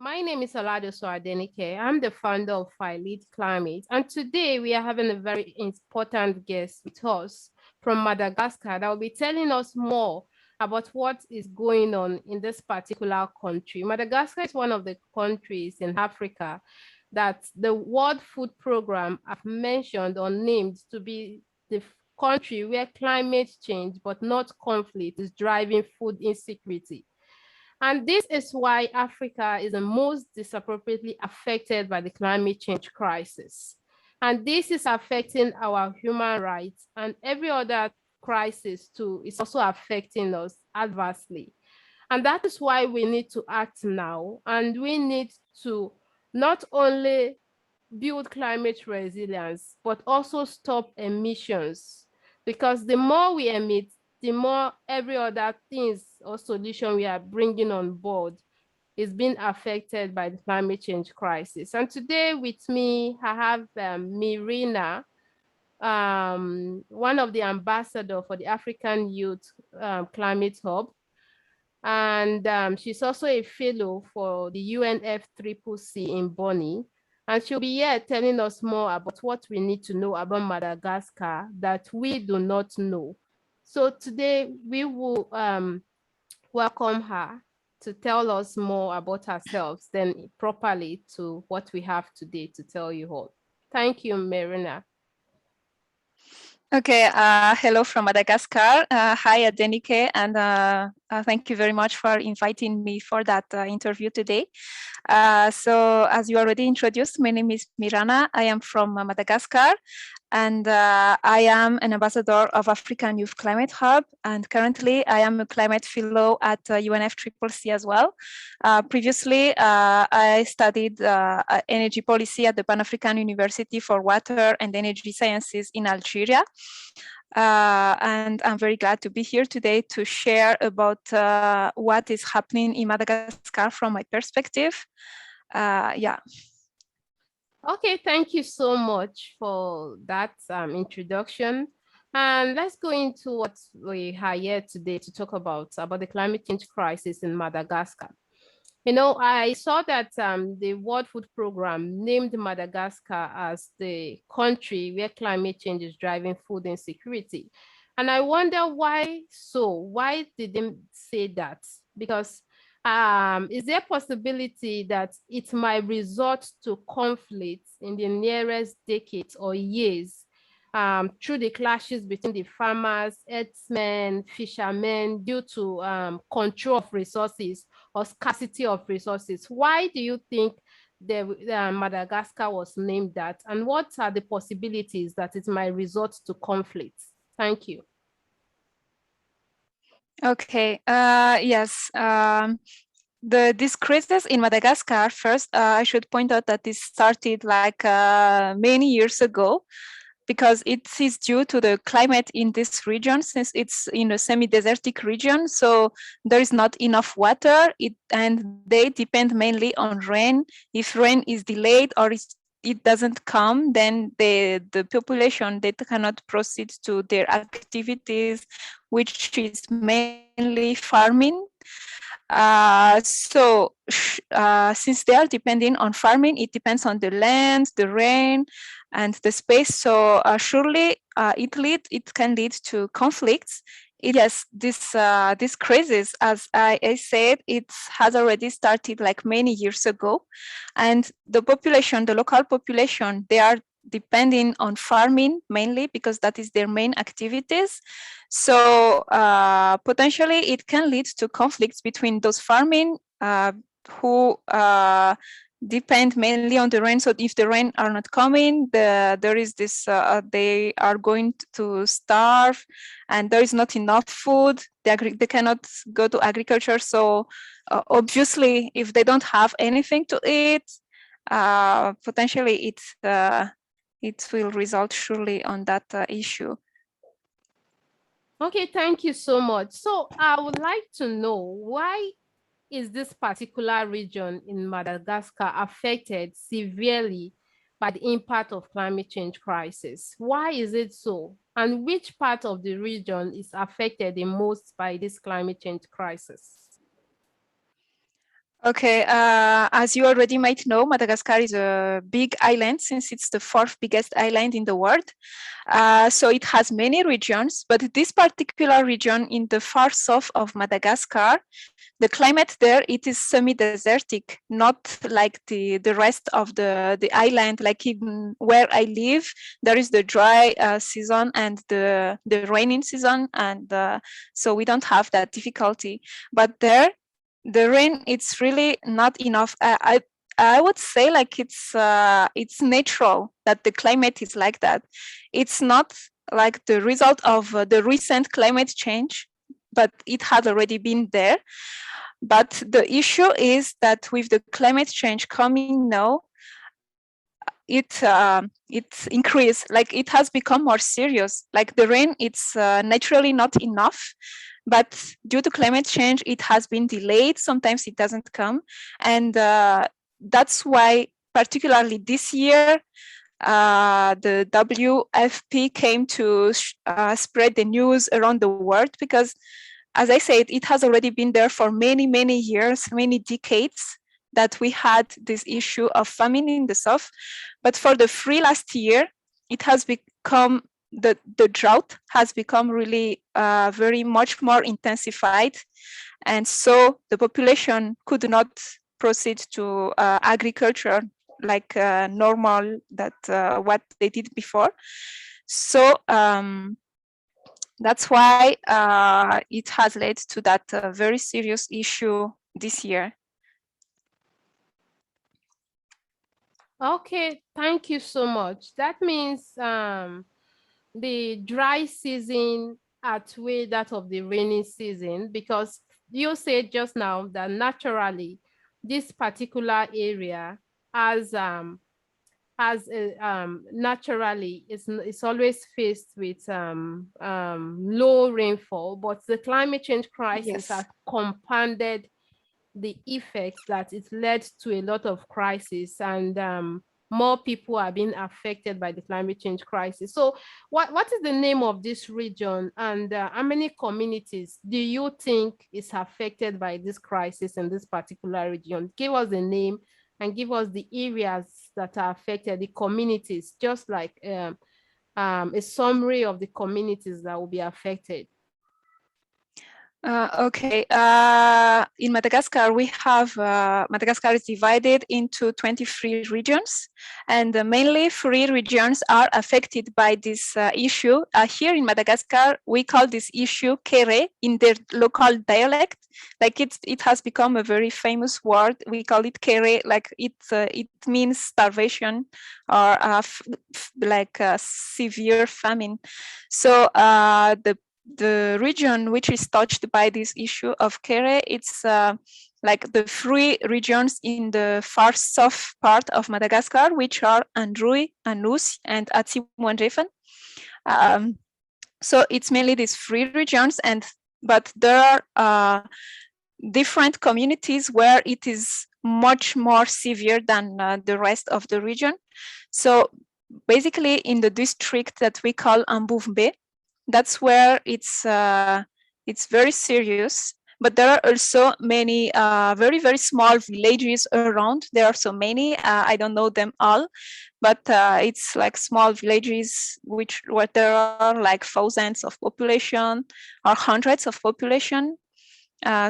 My name is Oladosu Adenike. I'm the founder of iLeadclimate, and today we are having a very important guest with us from Madagascar that will be telling us more about what is going on in this particular country. Madagascar is one of the countries in Africa that the World Food Program have mentioned or named to be the country where climate change, but not conflict, is driving food insecurity. And this is why Africa is the most disproportionately affected by the climate change crisis. And this is affecting our human rights, and every other crisis too is also affecting us adversely. And that is why we need to act now, and we need to not only build climate resilience, but also stop emissions. Because the more we emit, the more every other things or solution we are bringing on board is being affected by the climate change crisis. And today with me, I have Mirina, one of the ambassadors for the African Youth Climate Hub. And she's also a fellow for the UNFCCC in Bonny. And she'll be here telling us more about what we need to know about Madagascar that we do not know. So today we will welcome her to tell us more about ourselves, then properly to what we have today to tell you all. Thank you, Marina. Okay, hello from Madagascar. Hi, Adenike, and thank you very much for inviting me for that interview today. So, as you already introduced, my name is Mirana. I am from Madagascar, and I am an ambassador of African Youth Climate Hub, and currently I am a climate fellow at UNFCCC as well. Previously, I studied energy policy at the Pan-African University for Water and Energy Sciences in Algeria. And I'm very glad to be here today to share about what is happening in Madagascar from my perspective. Yeah. Okay, thank you so much for that introduction. And let's go into what we are here today to talk about the climate change crisis in Madagascar. You know, I saw that the World Food Program named Madagascar as the country where climate change is driving food insecurity. And I wonder why so? Why did they say that? Because is there a possibility that it might resort to conflict in the nearest decades or years through the clashes between the farmers, herdsmen, fishermen due to control of resources or scarcity of resources? Why do you think Madagascar was named that? And what are the possibilities that it might resort to conflict? Thank you. Okay, yes. This crisis in Madagascar, first, I should point out that this started like many years ago, because it is due to the climate in this region, since it's in a semi-desertic region. So there is not enough water, and they depend mainly on rain. If rain is delayed or it doesn't come, then the population, they cannot proceed to their activities, which is mainly farming. Since they are depending on farming, it depends on the land, the rain, and the space. So surely it can lead to conflicts. Yes, this crisis, as I said, it has already started like many years ago, and the local population, they are depending on farming mainly because that is their main activities. So potentially it can lead to conflicts between those farming who depend mainly on the rain. So if the rain are not coming, there is this, they are going to starve, and there is not enough food. They cannot go to agriculture. So obviously, if they don't have anything to eat, potentially it will result surely on that issue. Okay, thank you so much. So I would like to know, why is this particular region in Madagascar affected severely by the impact of climate change crisis? Why is it so? And which part of the region is affected the most by this climate change crisis? Okay, as you already might know, Madagascar is a big island since it's the fourth biggest island in the world. So it has many regions, but this particular region in the far south of Madagascar, the climate there, it is semi-desertic, not like the rest of the island. Like even where I live, there is the dry season and the raining season, and so we don't have that difficulty. But there, the rain, it's really not enough. I would say like it's natural that the climate is like that. It's not like the result of the recent climate change, but it had already been there. But the issue is that with the climate change coming now, it's increased. Like it has become more serious. Like the rain, it's naturally not enough, but due to climate change, it has been delayed. Sometimes it doesn't come, and that's why, particularly this year, the WFP came to spread the news around the world, because, as I said, it has already been there for many, many years, many decades, that we had this issue of famine in the south. But for the last year, it has become, the drought has become really very much more intensified. And so the population could not proceed to agriculture like normal, that what they did before. So that's why it has led to that very serious issue this year. Okay, thank you so much. That means the dry season outweigh that of the rainy season, because you said just now that naturally this particular area has naturally it's always faced with low rainfall, but the climate change crisis has compounded the effects that it led to a lot of crisis, and more people are being affected by the climate change crisis. So what is the name of this region, and how many communities do you think is affected by this crisis in this particular region? Give us the name and give us the areas that are affected, the communities, just like a summary of the communities that will be affected. Okay. In Madagascar, we have, Madagascar is divided into 23 regions, and mainly 3 regions are affected by this issue. Here in Madagascar, we call this issue kere in their local dialect. Like it has become a very famous word. We call it kere, like it means starvation or like severe famine. So the region which is touched by this issue of kere, it's like the 3 regions in the far south part of Madagascar, which are Andrui, Anus, and Atsimuandrefen. So it's mainly these 3 regions, but there are different communities where it is much more severe than the rest of the region. So basically in the district that we call Ambuvmbe, that's where it's very serious. But there are also many very, very small villages around. There are so many, I don't know them all, but it's like small villages where there are like thousands of population or hundreds of population,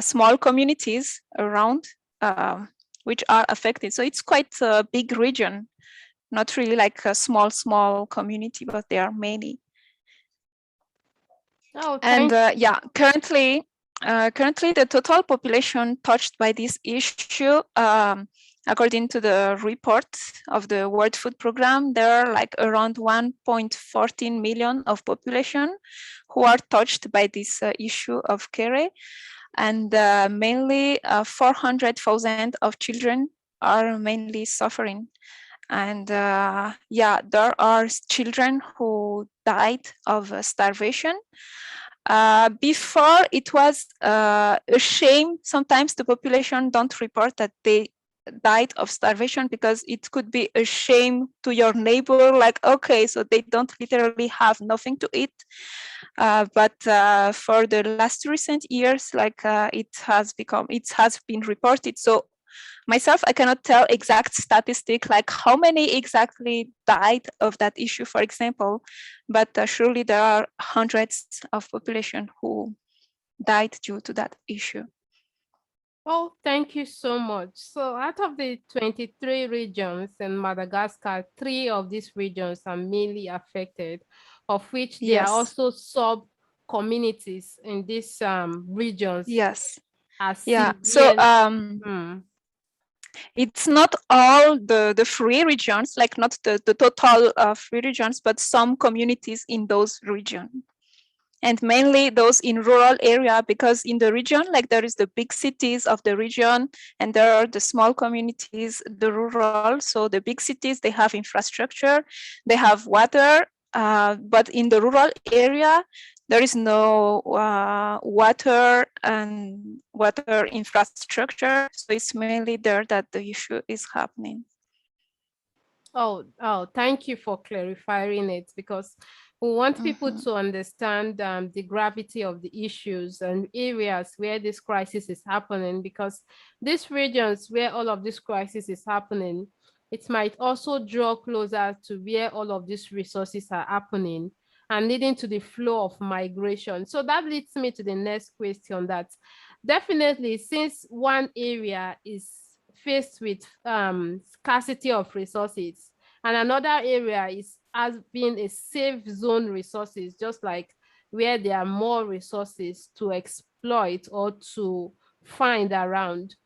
small communities around which are affected. So it's quite a big region, not really like a small community, but there are many. Oh, and yeah, currently the total population touched by this issue, according to the report of the World Food Program, there are like around 1.14 million of population who are touched by this issue of kere, and mainly 400,000 of children are mainly suffering. And yeah, there are children who died of starvation. Before, it was a shame. Sometimes the population don't report that they died of starvation, because it could be a shame to your neighbor, like, okay, so they don't literally have nothing to eat. But for the last recent years, like it has been reported. So myself, I cannot tell exact statistic, like how many exactly died of that issue, for example, but surely there are hundreds of population who died due to that issue. Oh, thank you so much. So out of the 23 regions in Madagascar, 3 of these regions are mainly affected, of which there are Yes. also sub-communities in these regions Yes. are Yeah. So severe. it's not all the free regions, like not the total free regions, but some communities in those regions. And mainly those in rural area, because in the region, like there is the big cities of the region and there are the small communities, the rural. So the big cities, they have infrastructure, they have water, but in the rural area, there is no water and water infrastructure. So it's mainly there that the issue is happening. Oh, thank you for clarifying it, because we want people to understand the gravity of the issues and areas where this crisis is happening, because these regions where all of this crisis is happening, it might also draw closer to where all of these resources are happening and leading to the flow of migration. So that leads me to the next question, that definitely, since one area is faced with scarcity of resources and another area is as being a safe zone resources, just like where there are more resources to exploit or to find around,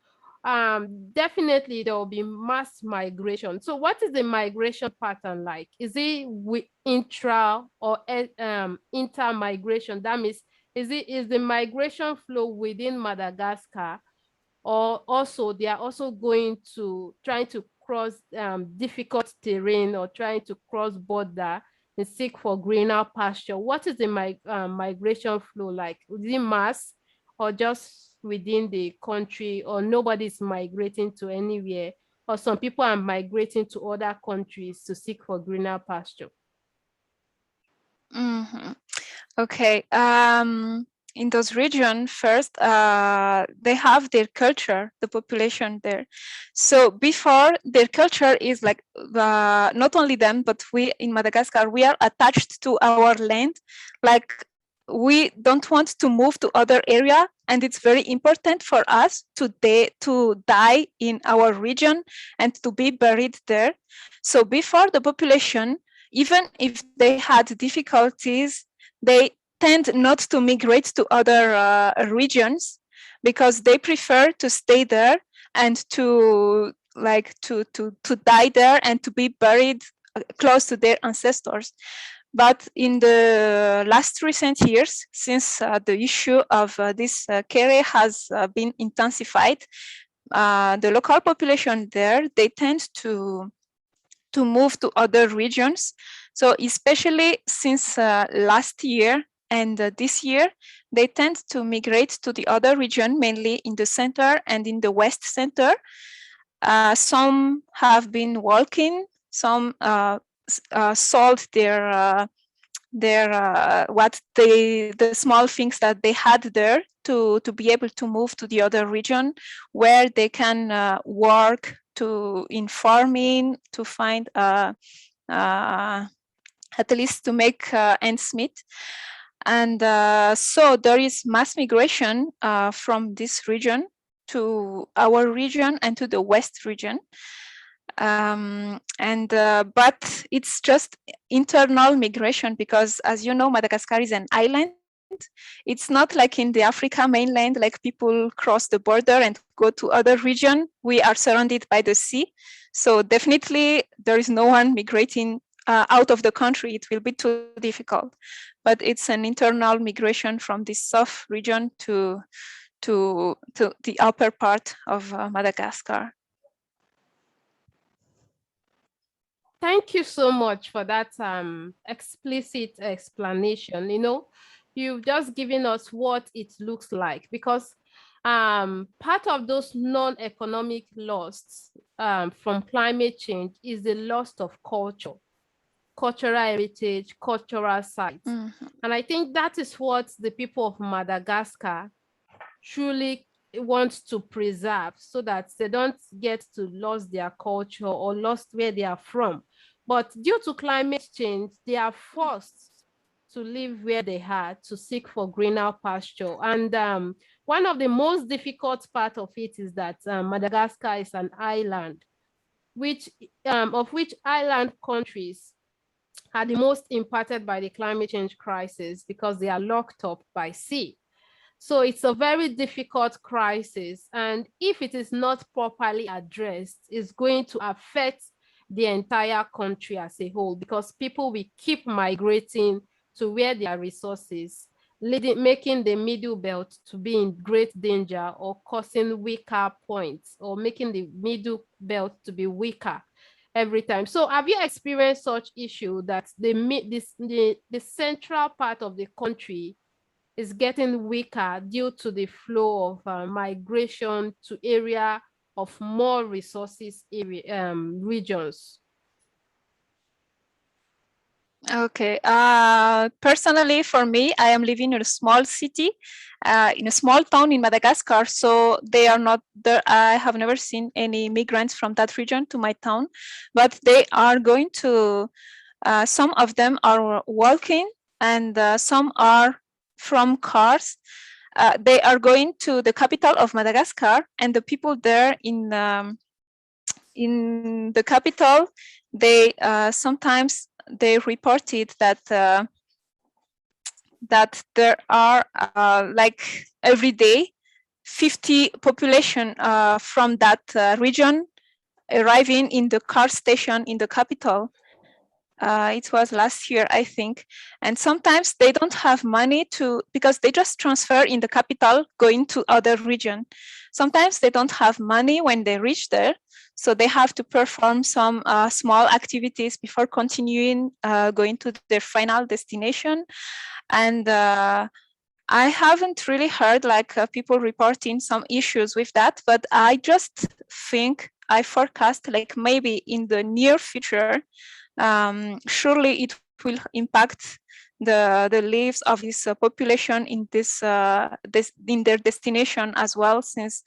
definitely there will be mass migration. So what is the migration pattern like? Is it intra or inter migration? That means, is the migration flow within Madagascar, or also they are also trying to cross difficult terrain or trying to cross border and seek for greener pasture? What is the migration flow like? Is it mass or just within the country, or nobody's migrating to anywhere, or some people are migrating to other countries to seek for greener pasture? Okay. In those regions, first, they have their culture, the population there. So before, their culture is like, not only them, but we in Madagascar, we are attached to our land. Like, we don't want to move to other area, and it's very important for us to die in our region and to be buried there. So before, the population, even if they had difficulties, they tend not to migrate to other regions, because they prefer to stay there and to die there and to be buried close to their ancestors. But in the last recent years, since the issue of this care has been intensified, the local population there, they tend to move to other regions. So especially since last year and this year, they tend to migrate to the other region, mainly in the center and in the west center. Some have been walking, some sold their the small things that they had there to be able to move to the other region, where they can work in farming, to find at least to make ends meet. And so there is mass migration from this region to our region and to the west region. But it's just internal migration, because, as you know, Madagascar is an island. It's not like in the Africa mainland, like people cross the border and go to other region. We are surrounded by the sea. So definitely there is no one migrating out of the country. It will be too difficult. But it's an internal migration from the south region to the upper part of Madagascar. Thank you so much for that explicit explanation. You've just given us what it looks like, because part of those non-economic loss from climate change is the loss of culture, cultural heritage, cultural sites. And I think that is what the people of Madagascar truly want to preserve so that they don't get to lose their culture or lost where they are from. But due to climate change, they are forced to live where they are to seek for greener pasture. And one of the most difficult part of it is that Madagascar is an island, which of which island countries are the most impacted by the climate change crisis because they are locked up by sea. So it's a very difficult crisis. And if it is not properly addressed, it's going to affect the entire country as a whole, because people will keep migrating to where there are resources, making the middle belt to be in great danger or causing weaker points or making the middle belt to be weaker every time. So have you experienced such issue that the central part of the country is getting weaker due to the flow of migration to area of more resources regions? Okay. Personally, for me, I am living in a small city, in a small town in Madagascar. So they are not there. I have never seen any migrants from that region to my town, but they are going to. Some of them are walking, and some are from cars. They are going to the capital of Madagascar, and the people there in the capital, they sometimes they reported that that there are like every day 50 population from that region arriving in the car station in the capital. It was last year, I think. And sometimes they don't have money because they just transfer in the capital, going to other region. Sometimes they don't have money when they reach there. So they have to perform some small activities before continuing going to their final destination. And I haven't really heard like people reporting some issues with that, but I just think I forecast like maybe in the near future, surely it will impact the lives of this population in in their destination as well, since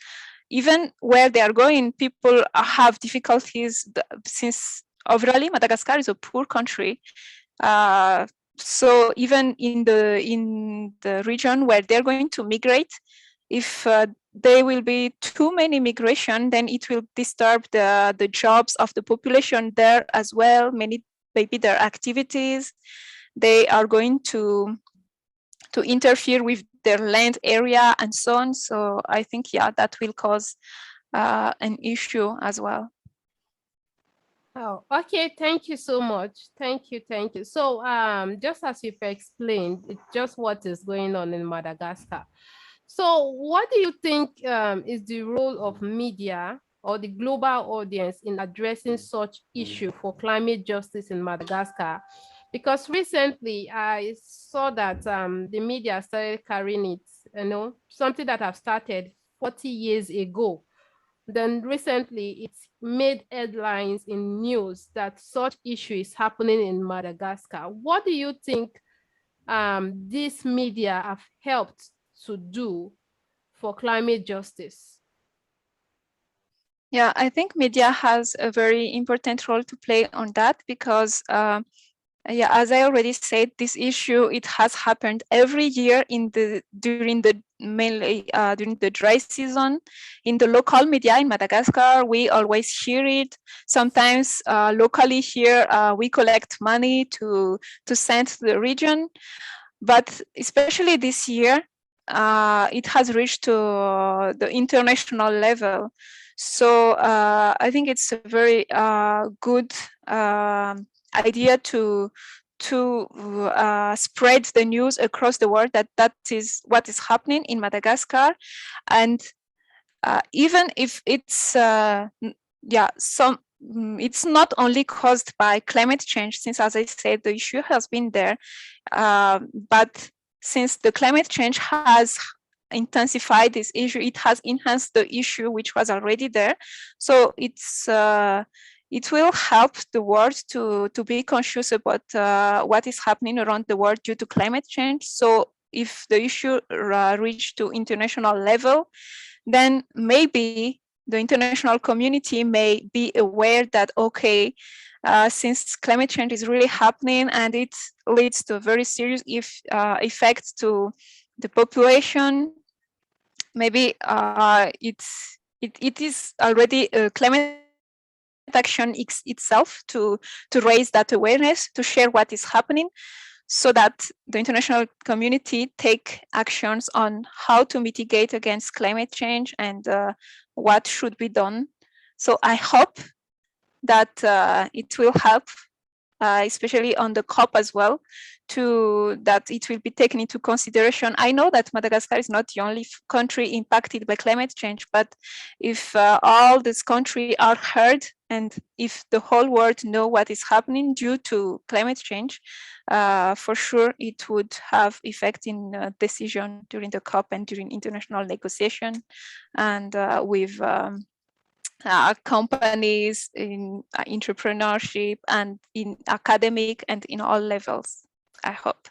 even where they are going, people have difficulties since overall Madagascar is a poor country. So even in the region where they're going to migrate, if there will be too many migration, then it will disturb the jobs of the population there as well. Maybe their activities, they are going to interfere with their land area and so on. So I think, yeah, that will cause an issue as well. Oh, okay. Thank you so much. Thank you. Thank you. So, just as you've explained, it's just what is going on in Madagascar. So, what do you think is the role of media or the global audience in addressing such issue for climate justice in Madagascar? Because recently I saw that the media started carrying it, something that I've started 40 years ago. Then recently it's made headlines in news that such issue is happening in Madagascar. What do you think this media have helped to do for climate justice? Yeah, I think media has a very important role to play on that because yeah, as I already said, this issue, it has happened every year mainly during the dry season. In the local media in Madagascar, we always hear it. Sometimes locally here, we collect money to send to the region. But especially this year, it has reached to the international level. So I think it's a very good idea to spread the news across the world that is what is happening in Madagascar. And even if it's it's not only caused by climate change, since, as I said, the issue has been there, but since the climate change has intensified this issue, it has enhanced the issue which was already there. So it will help the world to be conscious about what is happening around the world due to climate change. So if the issue reached to international level, then maybe the international community may be aware that, okay, since climate change is really happening and it leads to very serious effects to the population, maybe it is already climate action itself to raise that awareness, to share what is happening, so that the international community take actions on how to mitigate against climate change and what should be done. So I hope that it will help, especially on the COP as well, that it will be taken into consideration. I know that Madagascar is not the only country impacted by climate change, but if all these countries are heard and if the whole world know what is happening due to climate change, for sure it would have effect in decision during the COP and during international negotiation and with companies, in entrepreneurship and in academic and in all levels, I hope.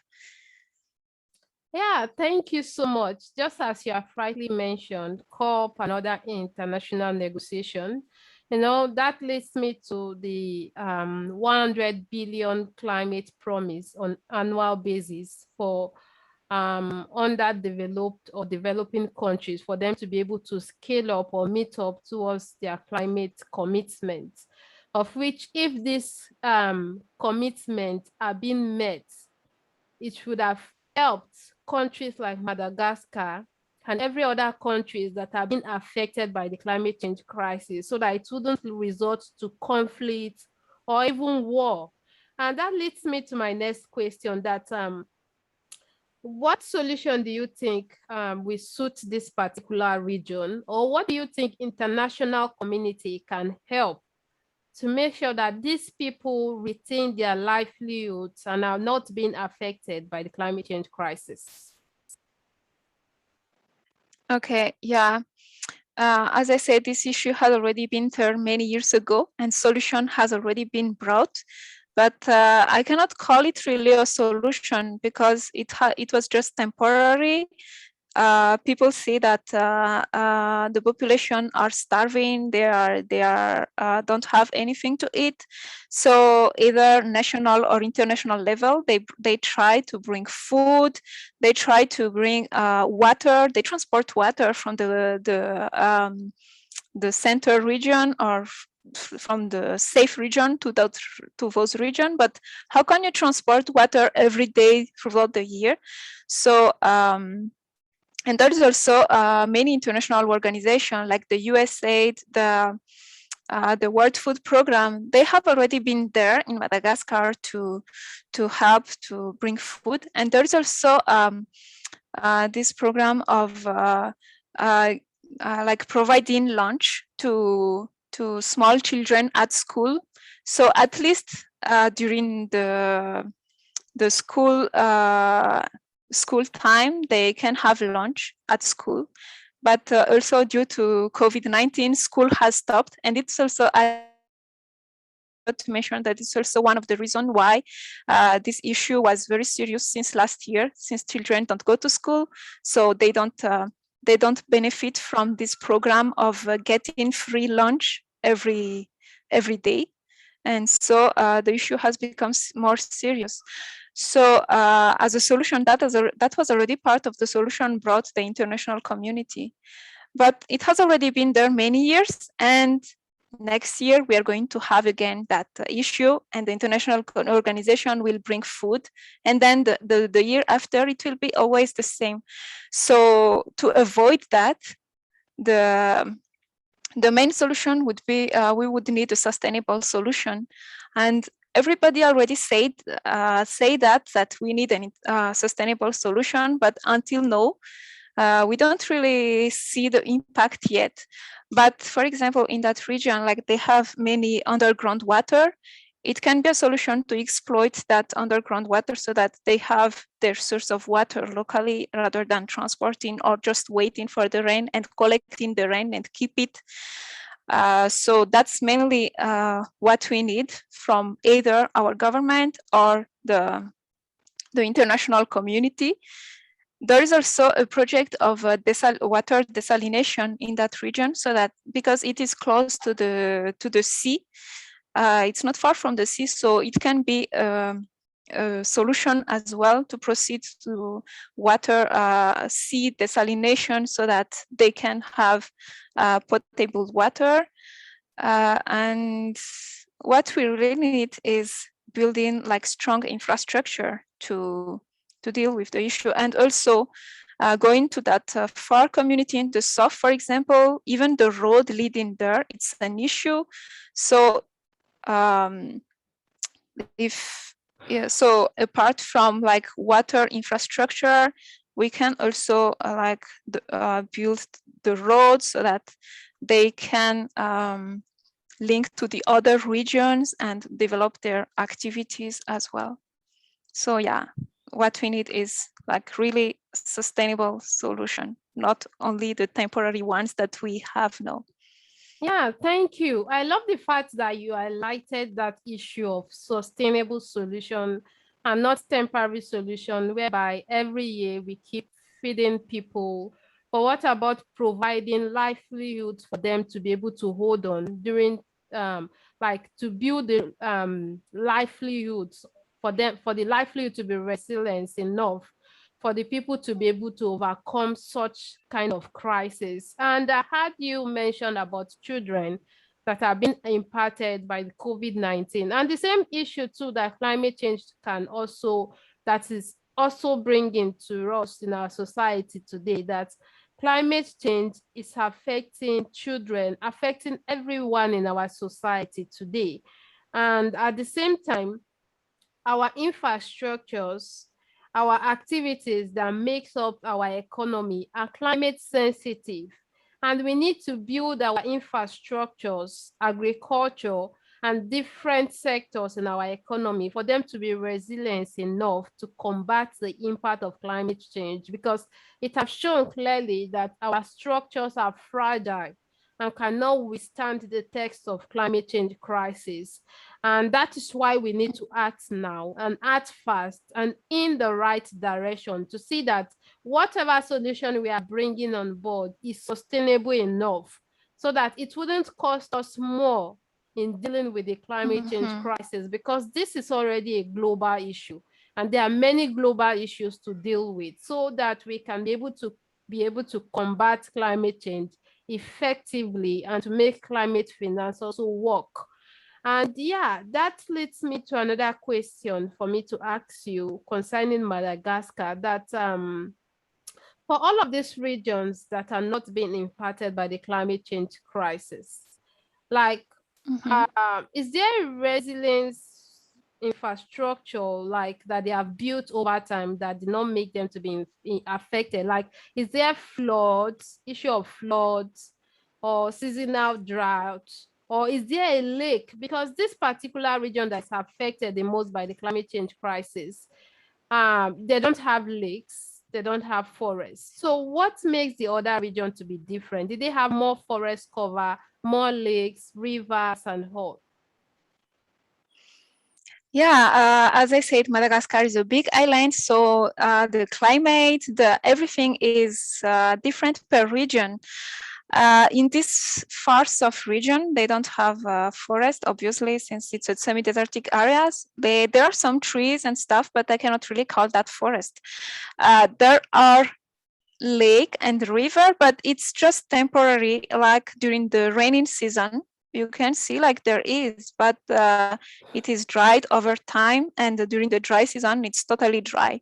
Yeah, thank you so much. Just as you have rightly mentioned, COP and other international negotiation, that leads me to the 100 billion climate promise on annual basis for underdeveloped or developing countries, for them to be able to scale up or meet up towards their climate commitments, of which if these commitments are being met, it should have helped countries like Madagascar and every other countries that have been affected by the climate change crisis, so that it wouldn't result to conflict or even war. And that leads me to my next question, that what solution do you think will suit this particular region, or what do you think international community can help to make sure that these people retain their livelihoods and are not being affected by the climate change crisis? Okay, yeah. As I said, this issue had already been there many years ago and solution has already been brought. But I cannot call it really a solution because it was just temporary. People see that the population are starving, they don't have anything to eat. So either national or international level, they try to bring food, they try to bring water, they transport water from the center region or from the safe region to those region. But how can you transport water every day throughout the year? So and there is also many international organizations like the USAID, the World Food Program. They have already been there in Madagascar to help to bring food. And there is also this program of like providing lunch to small children at school. So at least during the school time, they can have lunch at school. But also due to COVID-19, school has stopped. And it's also, I forgot to mention that it's also one of the reasons why this issue was very serious since last year, since children don't go to school. So they don't benefit from this program of getting free lunch every day. And so the issue has become more serious. So as a solution, that was already part of the solution brought the international community. But it has already been there many years. And next year, we are going to have again that issue, and the international organization will bring food. And then the year after, it will be always the same. So to avoid that, the main solution would be we would need a sustainable solution. And everybody already say that we need a sustainable solution, but until now, we don't really see the impact yet. But for example, in that region, like they have many underground water, it can be a solution to exploit that underground water so that they have their source of water locally rather than transporting or just waiting for the rain and collecting the rain and keep it. So that's mainly what we need from either our government or the international community. there is also a project of water desalination in that region, so that because it is close to the sea, it's not far from the sea, so it can be a solution as well to proceed to water sea desalination, so that they can have potable water. And what we really need is building like strong infrastructure to deal with the issue, and also going to that far community in the south, for example, even the road leading there, it's an issue. So so apart from like water infrastructure, we can also build the roads so that they can link to the other regions and develop their activities as well. So yeah, what we need is like really sustainable solution, not only the temporary ones that we have now. Yeah, thank you. I love the fact that you highlighted that issue of sustainable solution and not temporary solution, whereby every year we keep feeding people. But what about providing livelihoods for them to be able to hold on during, like to build the livelihoods for them, for the livelihood to be resilient enough for the people to be able to overcome such kind of crisis. And I heard you mention about children that have been impacted by the COVID-19, and the same issue too that climate change can also, that is also bringing to us in our society today, that climate change is affecting children, affecting everyone in our society today. And at the same time, our infrastructures, our activities that makes up our economy are climate sensitive. And we need to build our infrastructures, agriculture, and different sectors in our economy for them to be resilient enough to combat the impact of climate change, because it has shown clearly that our structures are fragile and cannot withstand the test of climate change crisis. And that is why we need to act now and act fast and in the right direction to see that whatever solution we are bringing on board is sustainable enough so that it wouldn't cost us more in dealing with the climate change crisis, because this is already a global issue and there are many global issues to deal with, so that we can be able to combat climate change effectively and to make climate finance also work. And yeah, that leads me to another question for me to ask you concerning Madagascar, that for all of these regions that are not being impacted by the climate change crisis, like, is there a resilience infrastructure like that they have built over time that did not make them to be affected? Like, is there issue of floods or seasonal drought, or is there a lake? Because this particular region that's affected the most by the climate change crisis, they don't have lakes, they don't have forests. So what makes the other region to be different? Did they have more forest cover, more lakes, rivers, and all? Yeah, as I said, Madagascar is a big island, so the climate, everything is different per region. In this far south region, they don't have forest, obviously, since it's a semi-desertic areas. There are some trees and stuff, but I cannot really call that forest. There are lake and river, but it's just temporary, like during the raining season. You can see like there is, but it is dried over time, and during the dry season, it's totally dry.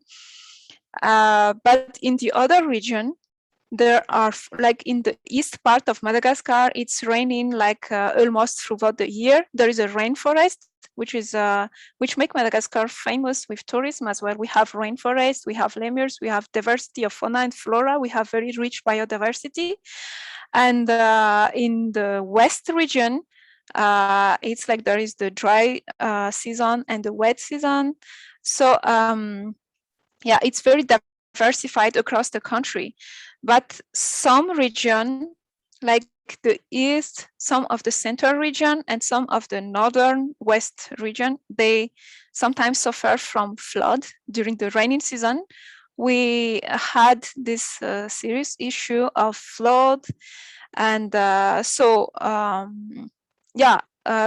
But in the other region, there are, like in the east part of Madagascar, it's raining like almost throughout the year. There is a rainforest, which make Madagascar famous with tourism as well. We have rainforest, we have lemurs, we have diversity of fauna and flora, we have very rich biodiversity. And in the west region, it's like there is the dry season and the wet season. So yeah, it's very diversified across the country. But some region, like the east, some of the central region, and some of the northern west region, they sometimes suffer from flood during the raining season, we had this serious issue of flood. And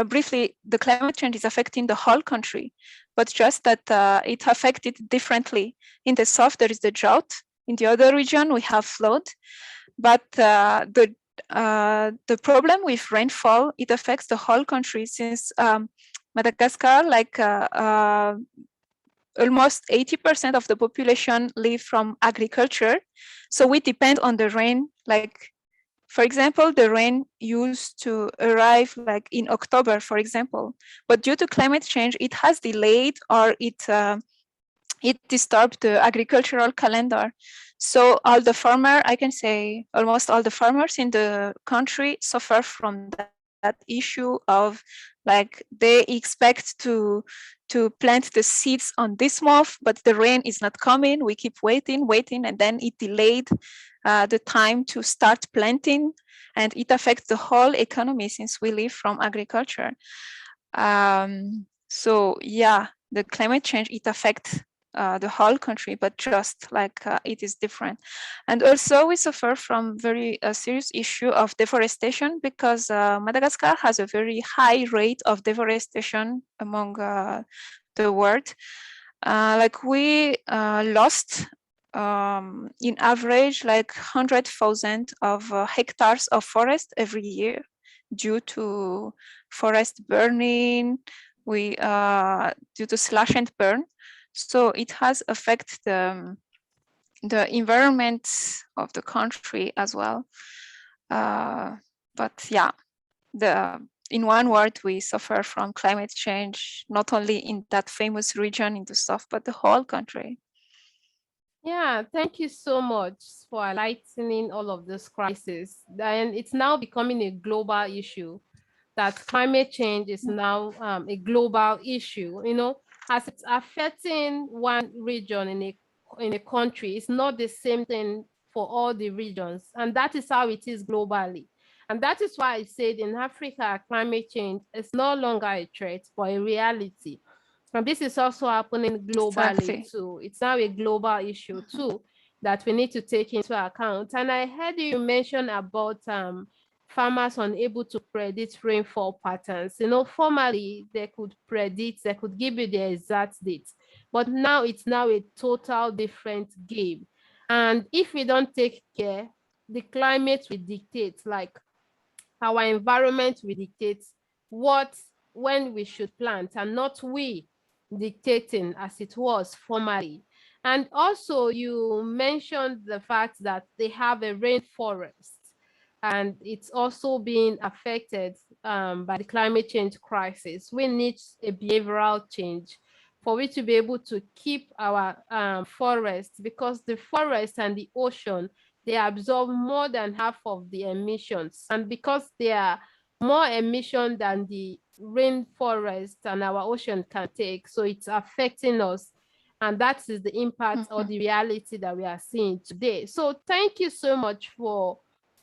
briefly, the climate change is affecting the whole country, but just that it affected differently. In the south, there is the drought. In the other region, we have flood. But the problem with rainfall, it affects the whole country, since Madagascar, like almost 80% of the population live from agriculture. So we depend on the rain. Like, for example, the rain used to arrive like in October, for example, but due to climate change, it has delayed, or it disturbed the agricultural calendar. So all the farmers, I can say almost all the farmers in the country suffer from that issue of, like, they expect to plant the seeds on this month, but the rain is not coming. We keep waiting, and then it delayed the time to start planting, and it affects the whole economy since we live from agriculture. So yeah, the climate change, it affects the whole country, but just like it is different. And also we suffer from very serious issue of deforestation, because Madagascar has a very high rate of deforestation among the world. Like we lost in average like 100,000 of hectares of forest every year due to forest burning, due to slash and burn. So it has affected the environment of the country as well. But yeah, in one word, we suffer from climate change, not only in that famous region in the south, but the whole country. Yeah, thank you so much for enlightening all of this crisis. And it's now becoming a global issue, that climate change is now a global issue. You know, as it's affecting one region in a country, it's not the same thing for all the regions. And that is how it is globally. And that is why I said in Africa, climate change is no longer a threat, but a reality. And this is also happening globally Exactly. too. It's now a global issue too that we need to take into account. And I heard you mention about farmers unable to predict rainfall patterns. You know, formerly they could predict, they could give you the exact date, but now it's now a total different game. And if we don't take care, the climate will dictate, like our environment will dictate what, when we should plant, and not we dictating as it was formerly. And also you mentioned the fact that they have a rainforest and it's also being affected by the climate change crisis. We need a behavioral change for we to be able to keep our forests, because the forest and the ocean, they absorb more than half of the emissions. And because they are more emission than the rainforest and our ocean can take, so it's affecting us. And that is the impact or the reality that we are seeing today. So thank you so much for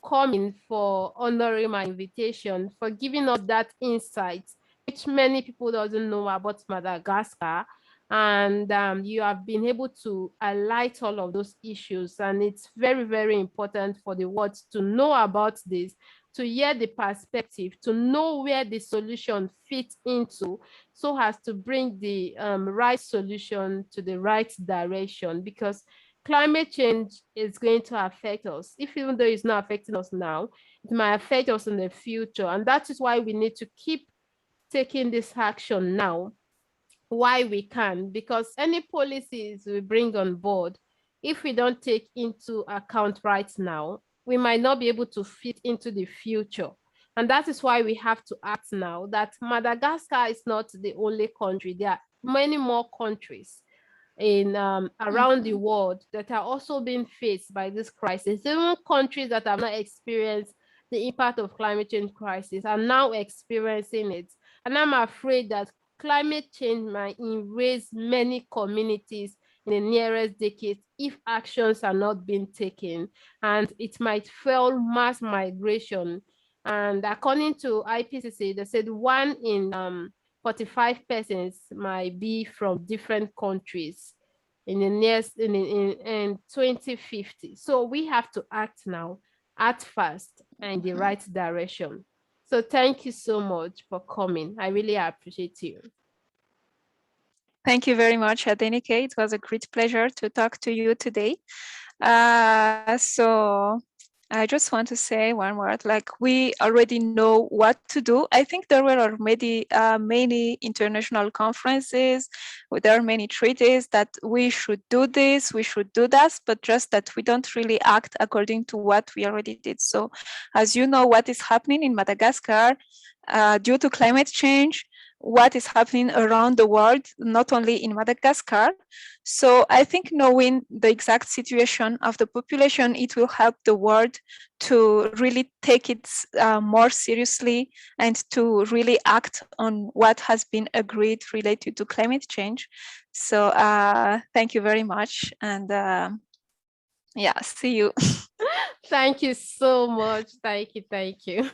coming, for honoring my invitation, for giving us that insight, which many people doesn't know about Madagascar. And you have been able to highlight all of those issues. And it's very, very important for the world to know about this, to hear the perspective, to know where the solution fits into, so as to bring the right solution to the right direction. Because climate change is going to affect us. If even though it's not affecting us now, it might affect us in the future. And that is why we need to keep taking this action now, while we can, because any policies we bring on board, if we don't take into account right now, we might not be able to fit into the future. And that is why we have to act now, that Madagascar is not the only country. There are many more countries in around the world that are also being faced by this crisis. Even countries that have not experienced the impact of climate change crisis are now experiencing it. And I'm afraid that climate change might erase many communities in the nearest decade if actions are not being taken, and it might fuel mass migration. And according to IPCC, they said 1 in 45 persons might be from different countries in the next in 2050. So we have to act now, act fast, and in the right direction. So thank you so much for coming. I really appreciate you. Thank you very much, Adenike. It was a great pleasure to talk to you today. So I just want to say one word, like we already know what to do. I think there were already many international conferences, there are many treaties that we should do this, we should do that, but just that we don't really act according to what we already did. So as you know, what is happening in Madagascar due to climate change, what is happening around the world, not only in Madagascar. So I think knowing the exact situation of the population, it will help the world to really take it more seriously and to really act on what has been agreed related to climate change. So thank you very much. And yeah, see you. Thank you so much. Thank you. Thank you.